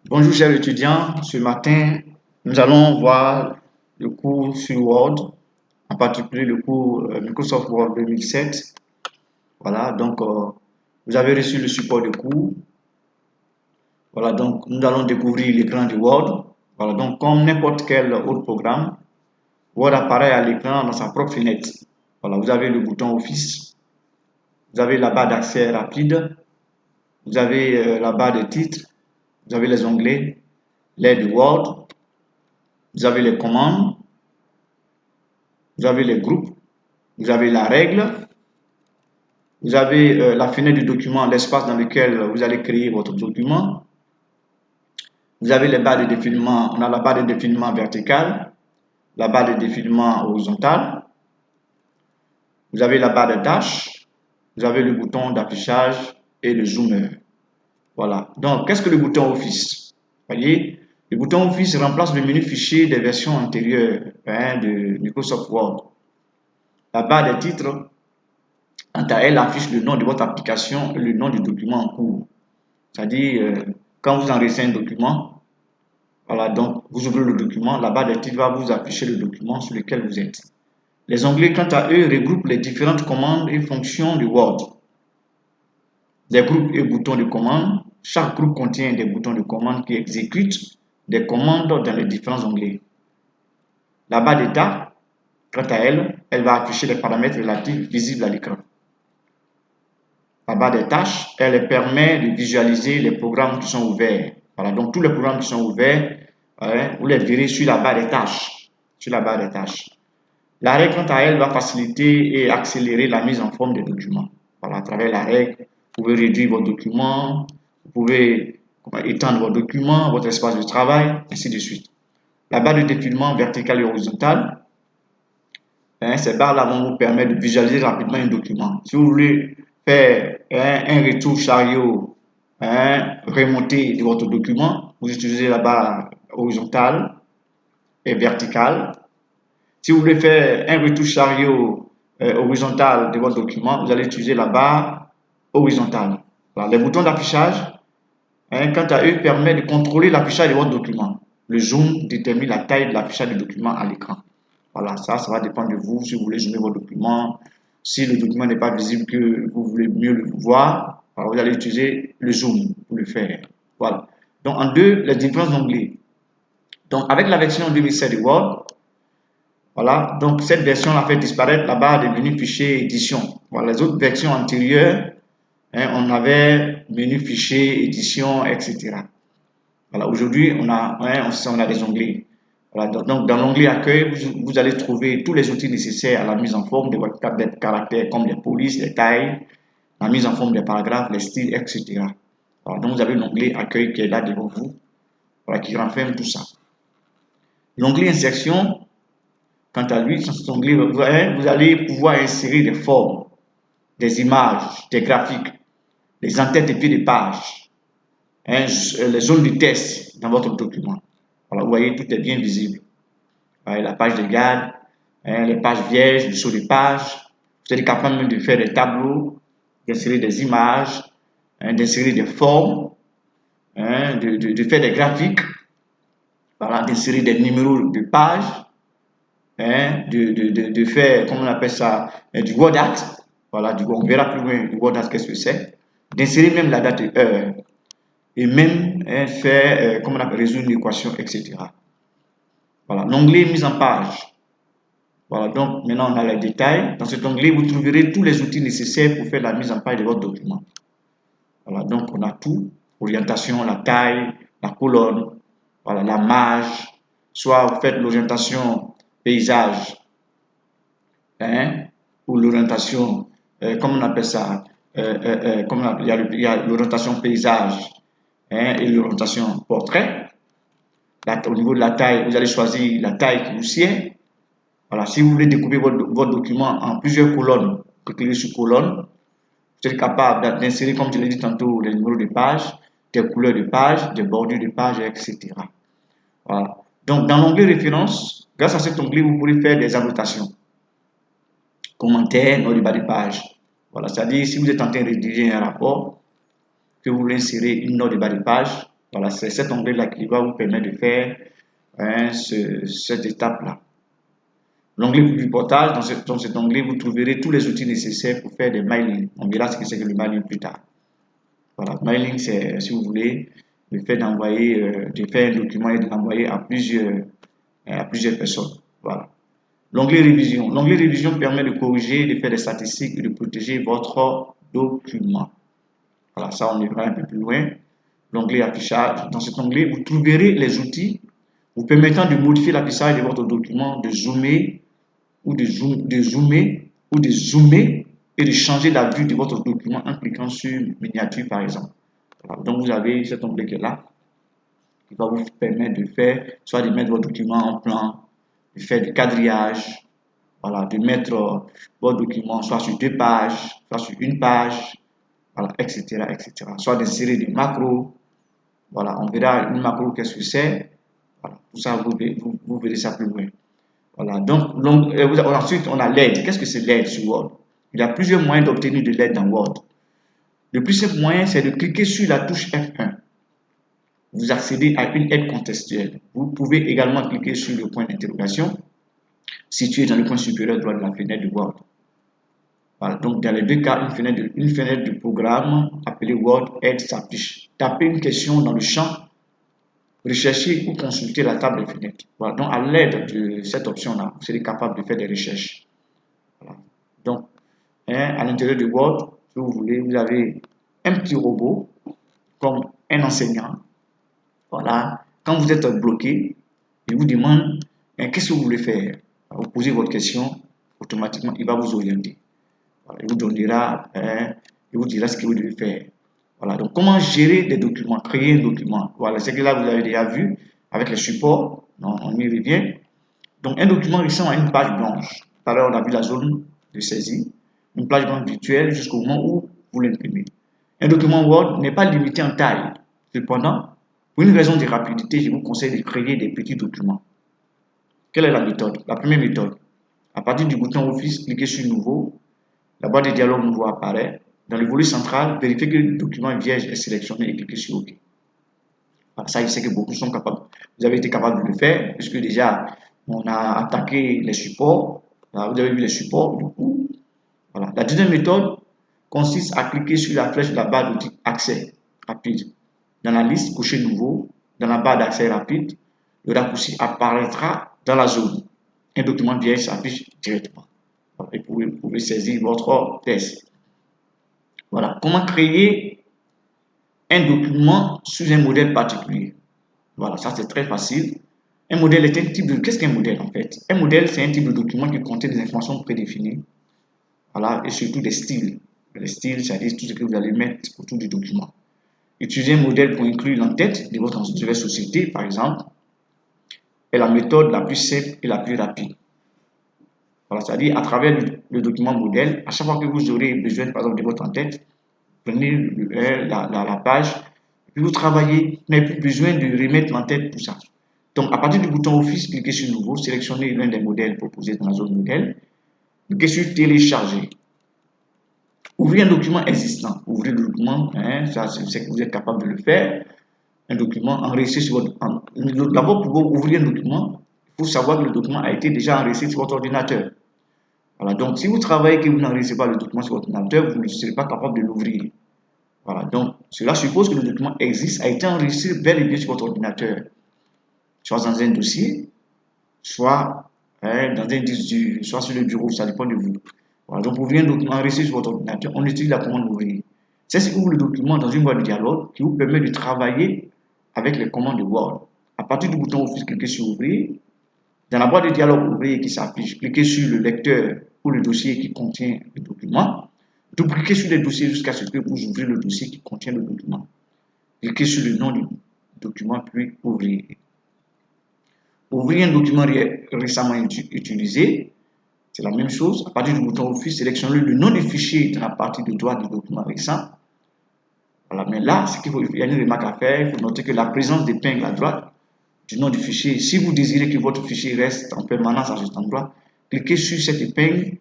Bonjour chers étudiants, ce matin nous allons voir le cours sur Word, en particulier le cours Microsoft Word 2007. Voilà, donc vous avez reçu le support de cours. Voilà, donc nous allons découvrir l'écran de Word. Voilà, donc comme n'importe quel autre programme, Word apparaît à l'écran dans sa propre fenêtre. Voilà, vous avez le bouton Office, vous avez la barre d'accès rapide, vous avez la barre de titre, vous avez les onglets, l'aide de Word, vous avez les commandes, vous avez les groupes, vous avez la règle, vous avez la fenêtre du document, l'espace dans lequel vous allez créer votre document. Vous avez les barres de défilement, on a la barre de défilement verticale, la barre de défilement horizontale. Vous avez la barre de tâches, vous avez le bouton d'affichage et le zoomer. Voilà. Donc, qu'est-ce que le bouton Office? Vous voyez, le bouton Office remplace le menu fichier des versions antérieures de Microsoft Word. La barre des titres, quant à elle, affiche le nom de votre application et le nom du document en cours. C'est-à-dire, quand vous enregistrez un document, voilà, donc vous ouvrez le document, la barre des titres va vous afficher le document sur lequel vous êtes. Les onglets, quant à eux, regroupent les différentes commandes et fonctions de Word. Des groupes et boutons de commande. Chaque groupe contient des boutons de commande qui exécutent des commandes dans les différents onglets. La barre d'état, quant à elle, elle va afficher les paramètres relatifs visibles à l'écran. La barre des tâches, elle permet de visualiser les programmes qui sont ouverts. Voilà, donc tous les programmes qui sont ouverts, vous les verrez sur la barre des tâches. Sur la barre des tâches. La règle, quant à elle, va faciliter et accélérer la mise en forme des documents. Voilà, à travers la règle, vous pouvez réduire vos documents, vous pouvez étendre vos documents, votre espace de travail, ainsi de suite. La barre de défilement verticale et horizontale, ces barres-là vont vous permettre de visualiser rapidement un document. Si vous voulez faire un retour chariot remonté de votre document, vous utilisez la barre horizontale et verticale. Si vous voulez faire un retour chariot horizontal de votre document, vous allez utiliser la barre horizontale. Voilà. Les boutons d'affichage, quant à eux, permettent de contrôler l'affichage de votre document. Le zoom détermine la taille de l'affichage du document à l'écran. Voilà, ça va dépendre de vous si vous voulez zoomer votre document. Si le document n'est pas visible, que vous voulez mieux le voir, alors vous allez utiliser le zoom pour le faire. Voilà. Donc, en deux, les différents onglets. Donc, avec la version 2007 de Word, voilà, donc cette version a fait disparaître la barre de menu fichier édition. Voilà, les autres versions antérieures, on avait menu fichier, édition, etc. Voilà, aujourd'hui, on a des onglets. Voilà, donc, dans l'onglet accueil, vous allez trouver tous les outils nécessaires à la mise en forme de votre carte de caractères comme les polices, les tailles, la mise en forme des paragraphes, les styles, etc. Voilà, donc, vous avez l'onglet accueil qui est là devant vous, voilà, qui renferme tout ça. L'onglet insertion, quant à lui, dans cet onglet, vous allez pouvoir insérer des formes, des images, des graphiques, les entêtes et pieds de page, les zones de test dans votre document. Voilà, vous voyez, tout est bien visible. La page de garde, les pages vierges, le saut de page. Vous êtes capable même de faire des tableaux, d'insérer des images, d'insérer des formes, de faire des graphiques, voilà, d'insérer des numéros de pages, de faire, comment on appelle ça, du word art. Voilà, on verra plus loin du word art, qu'est-ce que c'est. D'insérer même la date et heure. Et même faire, comment on appelle, résoudre une équation, etc. Voilà, l'onglet mise en page. Voilà, donc maintenant on a les détails. Dans cet onglet, vous trouverez tous les outils nécessaires pour faire la mise en page de votre document. Voilà, donc on a tout. Orientation, la taille, la colonne, voilà, la marge. Soit vous faites l'orientation paysage, ou l'orientation, comment on appelle ça, il y a l'orientation paysage et l'orientation portrait. Au niveau de la taille, vous allez choisir la taille qui vous sied. Voilà, si vous voulez découper votre document en plusieurs colonnes, cliquez sur colonne. Vous êtes capable d'insérer, comme je l'ai dit tantôt, des numéros de page, des couleurs de page, des bordures de page, etc. Voilà. Donc, dans l'onglet référence, grâce à cet onglet, vous pourrez faire des annotations, commentaires, notes de bas de page. Voilà, c'est-à-dire, si vous êtes en train de rédiger un rapport, que vous voulez insérer une note de bas de page, Voilà, c'est cet onglet-là qui va vous permettre de faire cette étape-là. L'onglet du portage, dans cet onglet, vous trouverez tous les outils nécessaires pour faire des mailings. On verra ce que c'est que le mailing plus tard. Voilà, mailing, c'est, si vous voulez, le fait d'envoyer, de faire un document et de l'envoyer à plusieurs personnes. Voilà. L'onglet révision. L'onglet révision permet de corriger, de faire des statistiques et de protéger votre document. Voilà, ça on ira un peu plus loin. L'onglet affichage. Dans cet onglet, vous trouverez les outils vous permettant de modifier l'affichage de votre document, de zoomer ou de zoomer et de changer la vue de votre document en cliquant sur miniature par exemple. Voilà. Donc vous avez cet onglet qui est là, qui va vous permettre de faire, soit de mettre votre document en plan, de faire du quadrillage, voilà, de mettre votre document soit sur 2 pages, soit sur 1 page, voilà, etc., etc. Soit d'insérer des macros, voilà, on verra une macro qu'est-ce que c'est, voilà, tout ça vous verrez ça plus loin. Voilà, donc ensuite on a l'aide. Qu'est-ce que c'est l'aide sur Word? Il y a plusieurs moyens d'obtenir de l'aide dans Word. Le plus simple moyen, c'est de cliquer sur la touche F1. Vous accédez à une aide contextuelle. Vous pouvez également cliquer sur le point d'interrogation situé dans le coin supérieur droit de la fenêtre de Word. Voilà, donc dans les deux cas, une fenêtre de programme appelée Word Aide s'affiche. Tapez une question dans le champ, recherchez ou consulter la table de fenêtre. Voilà, donc à l'aide de cette option-là, vous serez capable de faire des recherches. Voilà. Donc, à l'intérieur de Word, si vous voulez, vous avez un petit robot comme un enseignant. Voilà. Quand vous êtes bloqué, il vous demande qu'est-ce que vous voulez faire. Vous posez votre question, automatiquement, il va vous orienter. Voilà. Il vous dira ce que vous devez faire. Voilà. Donc, comment gérer des documents, créer un document. Voilà, c'est que là, vous avez déjà vu avec les supports. Donc, on y revient. Donc, un document ressemble à une page blanche. Tout à l'heure, on a vu la zone de saisie. Une page blanche virtuelle jusqu'au moment où vous l'imprimez. Un document Word n'est pas limité en taille. Cependant, pour une raison de rapidité, je vous conseille de créer des petits documents. Quelle est la méthode? La première méthode, à partir du bouton Office, cliquez sur Nouveau. La boîte de dialogue nouveau apparaît. Dans le volet central, vérifiez que le document vierge est sélectionné et cliquez sur OK. Ça, je sais que beaucoup sont capables. Vous avez été capable de le faire, puisque déjà, on a attaqué les supports. Vous avez vu les supports, du coup. Voilà. La deuxième méthode consiste à cliquer sur la flèche de la barre d'outils Accès rapide. Dans la liste, cochez Nouveau. Dans la barre d'accès rapide, le raccourci apparaîtra dans la zone. Un document vierge s'affiche directement. Et vous pouvez saisir votre test. Voilà. Comment créer un document sous un modèle particulier? Voilà, ça c'est très facile. Un modèle est un type de... Qu'est-ce qu'un modèle en fait? Un modèle, c'est un type de document qui contient des informations prédéfinies. Voilà, et surtout des styles. Les styles, c'est-à-dire tout ce que vous allez mettre autour du document. Utilisez un modèle pour inclure l'entête de votre société, par exemple, est la méthode la plus simple et la plus rapide. Voilà, c'est-à-dire à travers le document modèle, à chaque fois que vous aurez besoin, par exemple, de votre en-tête, prenez la page, puis vous travaillez, vous n'avez plus besoin de remettre l'en-tête, tout ça. Donc, à partir du bouton Office, cliquez sur Nouveau, sélectionnez l'un des modèles proposés dans la zone modèle, cliquez sur Télécharger. Ouvrez un document existant. Ouvrez le document, ça c'est que vous êtes capable de le faire. Un document enregistré sur votre... D'abord, pour ouvrir un document, il faut savoir que le document a été déjà enregistré sur votre ordinateur. Voilà, donc si vous travaillez et que vous n'enregistrez pas le document sur votre ordinateur, vous ne serez pas capable de l'ouvrir. Voilà, donc cela suppose que le document existe, a été enregistré bel et bien sur votre ordinateur. Soit dans un dossier, soit dans un disque dur, soit sur le bureau, ça dépend de vous. Voilà, donc pour ouvrir un document enregistré sur votre ordinateur, on utilise la commande ouvrir. C'est ce qui ouvre le document dans une boîte de dialogue qui vous permet de travailler avec les commandes de Word. À partir du bouton Office, cliquez sur Ouvrir. Dans la boîte de dialogue Ouvrir qui s'affiche, cliquez sur le lecteur ou le dossier qui contient le document. Double-cliquez sur les dossiers jusqu'à ce que vous ouvrez le dossier qui contient le document. Cliquez sur le nom du document puis Ouvrir. Ouvrir un document récemment utilisé, c'est la même chose. À partir du bouton Office, sélectionnez le nom du fichier dans la partie de droite du document récent. Voilà, mais là, il y a une remarque à faire. Il faut noter que la présence d'épingle à droite du nom du fichier, si vous désirez que votre fichier reste en permanence à cet endroit, cliquez sur cette épingle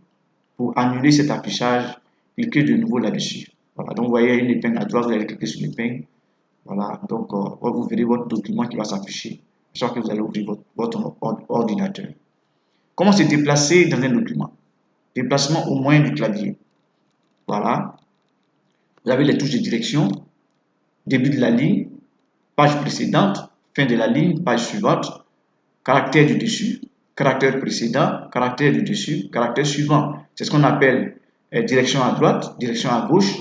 pour annuler cet affichage. Cliquez de nouveau là-dessus. Voilà, donc vous voyez une épingle à droite, vous allez cliquer sur l'épingle. Voilà, donc vous verrez votre document qui va s'afficher chaque fois que vous allez ouvrir votre ordinateur. Comment se déplacer dans un document? Déplacement au moyen du clavier. Voilà. Vous avez les touches de direction, début de la ligne, page précédente, fin de la ligne, page suivante, caractère du dessus, caractère précédent, caractère du dessus, caractère suivant. C'est ce qu'on appelle direction à droite, direction à gauche,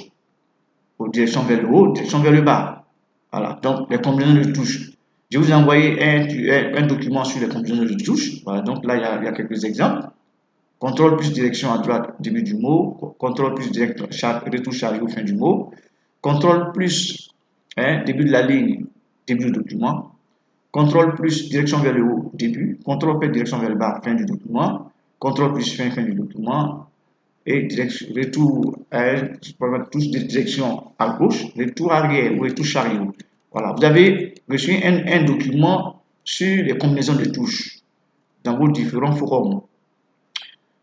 ou direction vers le haut, direction vers le bas. Voilà, donc les combinaisons de touches. Je vous ai envoyé un document sur les combinaisons de touches. Voilà, donc là, il y a quelques exemples. Contrôle plus direction à droite, début du mot. Contrôle plus direct, retour chariot, fin du mot. Contrôle plus, début de la ligne, début du document. Contrôle plus direction vers le haut, début. Contrôle plus direction vers le bas, fin du document. Contrôle plus fin du document. Et direction, retour, touche de direction à gauche, retour arrière ou retour chariot. Voilà, vous avez reçu un document sur les combinaisons de touches dans vos différents forums.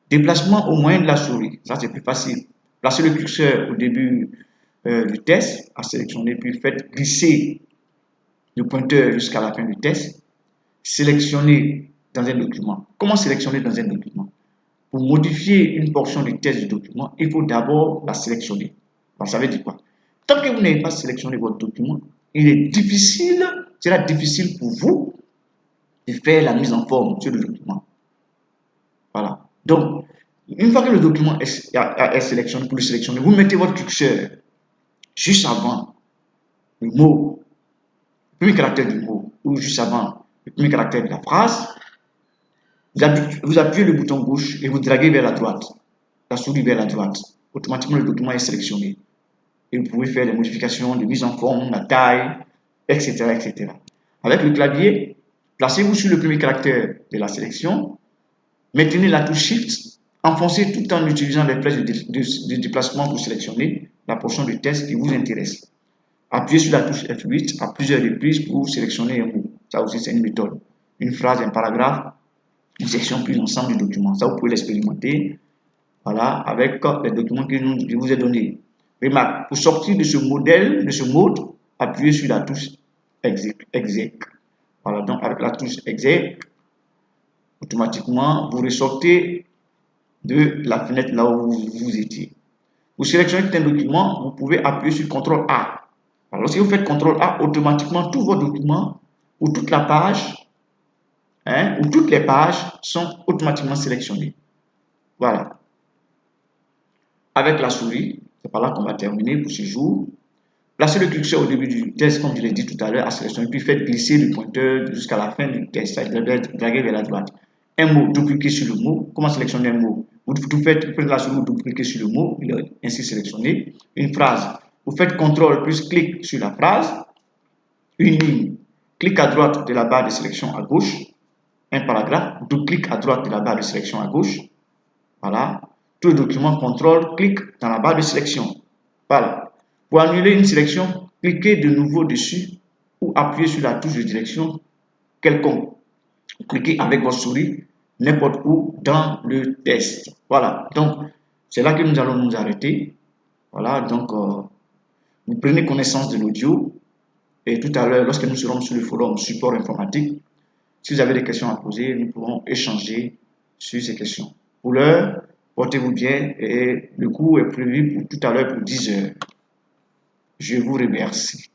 Déplacement au moyen de la souris, ça c'est plus facile. Placez le curseur au début du test à sélectionner, puis faites glisser le pointeur jusqu'à la fin du test. Sélectionnez dans un document. Comment sélectionner dans un document? Pour modifier une portion du test du document, il faut d'abord la sélectionner. Alors, ça veut dire quoi? Tant que vous n'avez pas sélectionné votre document, il est difficile, sera difficile pour vous de faire la mise en forme sur le document. Voilà. Donc, une fois que le document est sélectionné, pour le sélectionner, vous mettez votre curseur juste avant le mot, le premier caractère du mot, ou juste avant le premier caractère de la phrase. Vous appuyez le bouton gauche et vous draguez vers la droite, la souris vers la droite. Automatiquement, le document est sélectionné. Et vous pouvez faire les modifications de mise en forme, la taille, etc., etc. Avec le clavier, placez-vous sur le premier caractère de la sélection, maintenez la touche Shift, enfoncez tout en utilisant les flèches de déplacement pour sélectionner la portion du test qui vous intéresse. Appuyez sur la touche F8 à plusieurs reprises pour sélectionner un mot. Ça aussi, c'est une méthode. Une phrase, un paragraphe, une section plus l'ensemble du document. Ça, vous pouvez l'expérimenter, voilà, avec les documents que je vous ai donnés. Remarque, pour sortir de ce modèle, de ce mode, appuyez sur la touche Exec. Voilà, donc avec la touche Exec, automatiquement, vous ressortez de la fenêtre là où vous étiez. Vous sélectionnez un document, vous pouvez appuyer sur CTRL A. Alors, si vous faites CTRL A, automatiquement, tous vos documents ou toute la page, ou toutes les pages sont automatiquement sélectionnées. Voilà. Avec la souris, c'est par là qu'on va terminer pour ce jour. Placez le curseur au début du test, comme je l'ai dit tout à l'heure, à sélectionner, puis faites glisser le pointeur jusqu'à la fin du test, draguer vers la droite. Un mot, dupliquez sur le mot. Comment sélectionner un mot? Vous faites la souris, vous dupliquez sur le mot, il est ainsi sélectionné. Une phrase, vous faites CTRL plus clic sur la phrase. Une ligne, clic à droite de la barre de sélection à gauche. Un paragraphe, double clic à droite de la barre de sélection à gauche. Voilà. Tout le document, CTRL, clic dans la barre de sélection. Voilà. Pour annuler une sélection, cliquez de nouveau dessus ou appuyez sur la touche de direction quelconque. Cliquez avec votre souris n'importe où dans le test. Voilà. Donc, c'est là que nous allons nous arrêter. Voilà. Donc, vous prenez connaissance de l'audio. Et tout à l'heure, lorsque nous serons sur le forum support informatique, si vous avez des questions à poser, nous pourrons échanger sur ces questions. Pour l'heure, portez-vous bien et le cours est prévu pour tout à l'heure pour 10 heures. Je vous remercie.